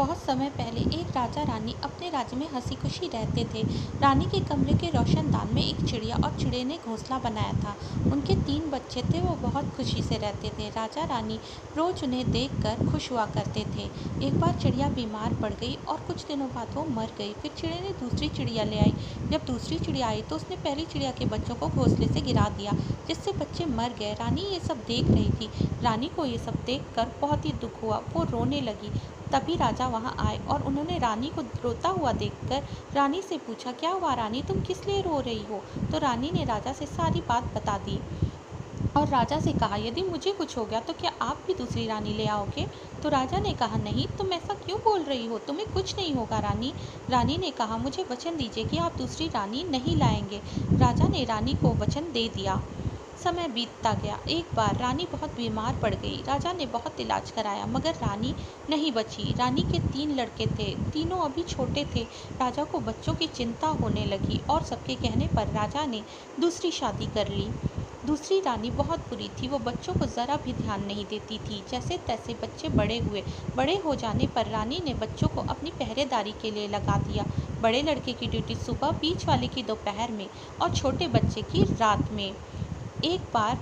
बहुत समय पहले एक राजा रानी अपने राज्य में हंसी खुशी रहते थे। रानी के कमरे के रोशनदान में एक चिड़िया और चिड़े ने घोंसला बनाया था। उनके 3 बच्चे थे, वो बहुत खुशी से रहते थे। राजा रानी रोज उन्हें देखकर खुश हुआ करते थे। एक बार चिड़िया बीमार पड़ गई और कुछ दिनों बाद वो मर गई। फिर चिड़े ने दूसरी चिड़िया ले आई। जब दूसरी चिड़िया आई तो उसने पहली चिड़िया के बच्चों को घोंसले से गिरा दिया, जिससे बच्चे मर गए। रानी ये सब देख रही थी। रानी को ये सब देखकर बहुत ही दुख हुआ, वो रोने लगी। तभी राजा वहां आए और उन्होंने रानी को रोता हुआ देखकर रानी से पूछा, क्या हुआ रानी, तुम किस लिए रो रही हो? तो रानी ने राजा से सारी बात बता दी और राजा से कहा, यदि मुझे कुछ हो गया तो क्या आप भी दूसरी रानी ले आओगे? तो राजा ने कहा, नहीं, तुम ऐसा क्यों बोल रही हो, तुम्हें कुछ नहीं होगा रानी। रानी ने कहा, मुझे वचन दीजिए कि आप दूसरी रानी नहीं लाएंगे। राजा ने रानी को वचन दे दिया। समय बीतता गया। एक बार रानी बहुत बीमार पड़ गई। राजा ने बहुत इलाज कराया मगर रानी नहीं बची। रानी के 3 लड़के थे, तीनों अभी छोटे थे। राजा को बच्चों की चिंता होने लगी और सबके कहने पर राजा ने दूसरी शादी कर ली। दूसरी रानी बहुत बुरी थी, वो बच्चों को ज़रा भी ध्यान नहीं देती थी। जैसे तैसे बच्चे बड़े हुए। बड़े हो जाने पर रानी ने बच्चों को अपनी पहरेदारी के लिए लगा दिया। बड़े लड़के की ड्यूटी सुबह, बीच वाले की दोपहर में और छोटे बच्चे की रात में। एक बार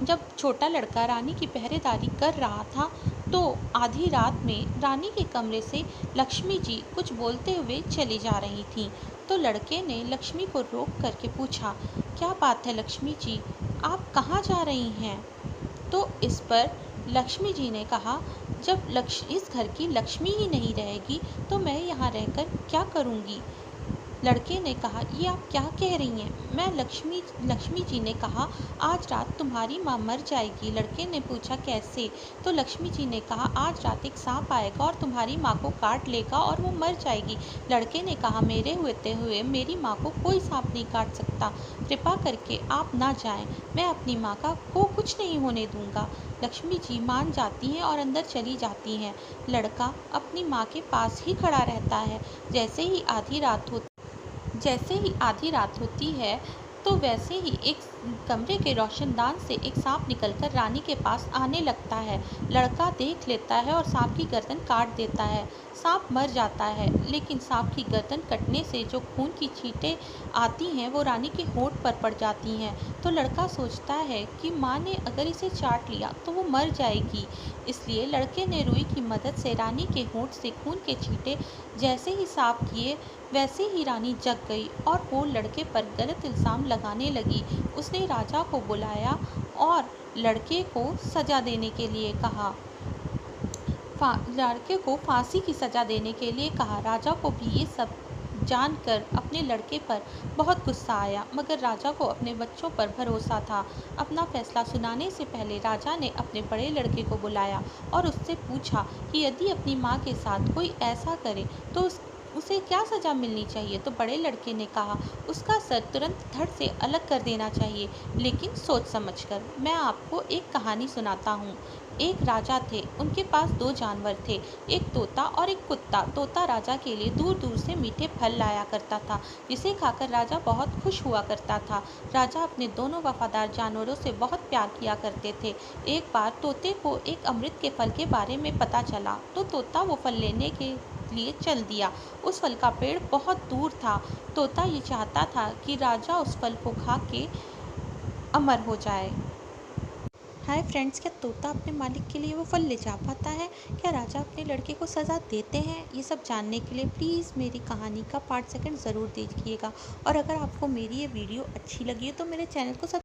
जब छोटा लड़का रानी की पहरेदारी कर रहा था तो आधी रात में रानी के कमरे से लक्ष्मी जी कुछ बोलते हुए चली जा रही थीं। तो लड़के ने लक्ष्मी को रोक करके पूछा, क्या बात है लक्ष्मी जी, आप कहाँ जा रही हैं? तो इस पर लक्ष्मी जी ने कहा, जब इस घर की लक्ष्मी ही नहीं रहेगी तो मैं यहाँ रहकर क्या करूँगी? लड़के ने कहा, ये आप क्या कह रही हैं? मैं लक्ष्मी जी ने कहा, आज रात तुम्हारी माँ मर जाएगी। लड़के ने पूछा, कैसे? तो लक्ष्मी जी ने कहा, आज रात एक सांप आएगा और तुम्हारी माँ को काट लेगा और वो मर जाएगी। लड़के ने कहा, मेरे होते हुए मेरी माँ को कोई सांप नहीं काट सकता, कृपा करके आप ना जाएं, मैं अपनी माँ को कुछ नहीं होने दूंगा। लक्ष्मी जी मान जाती हैं और अंदर चली जाती हैं। लड़का अपनी माँ के पास ही खड़ा रहता है। जैसे ही आधी रात होती है तो वैसे ही एक कमरे के रोशनदान से एक सांप निकलकर रानी के पास आने लगता है। लड़का देख लेता है और सांप की गर्दन काट देता है। सांप मर जाता है, लेकिन सांप की गर्दन कटने से जो खून की छींटें आती हैं वो रानी के होंठ पर पड़ जाती हैं। तो लड़का सोचता है कि माँ ने अगर इसे चाट लिया तो वो मर जाएगी। इसलिए लड़के ने रुई की मदद से रानी के होंठ से खून के छींटे जैसे ही साफ किए, वैसे ही रानी जग गई और वो लड़के पर गलत इल्ज़ाम लगाने लगी। उसने राजा को बुलाया और लड़के को सज़ा देने के लिए कहा। लड़के को फांसी की सज़ा देने के लिए कहा। राजा को भी ये सब जानकर अपने लड़के पर बहुत गुस्सा आया, मगर राजा को अपने बच्चों पर भरोसा था। अपना फैसला सुनाने से पहले राजा ने अपने बड़े लड़के को बुलाया और उससे पूछा कि यदि अपनी माँ के साथ कोई ऐसा करे तो उसे क्या सज़ा मिलनी चाहिए। तो बड़े लड़के ने कहा, उसका सर तुरंत धड़ से अलग कर देना चाहिए, लेकिन सोच समझकर। मैं आपको एक कहानी सुनाता हूँ। एक राजा थे, उनके पास 2 जानवर थे, एक तोता और एक कुत्ता। तोता राजा के लिए दूर दूर से मीठे फल लाया करता था, जिसे खाकर राजा बहुत खुश हुआ करता था। राजा अपने दोनों वफादार जानवरों से बहुत प्यार किया करते थे। एक बार तोते को एक अमृत के फल के बारे में पता चला, तो तोता वो फल लेने के लिए चल दिया। उस फल का पेड़ बहुत दूर था। तोता ये चाहता था कि राजा उस फल को खा के अमर हो जाए। हाय फ्रेंड्स, क्या तोता अपने मालिक के लिए वो फल ले जा पाता है? क्या राजा अपने लड़के को सज़ा देते हैं? ये सब जानने के लिए प्लीज़ मेरी कहानी का पार्ट 2 ज़रूर देखिएगा। और अगर आपको मेरी ये वीडियो अच्छी लगी है तो मेरे चैनल को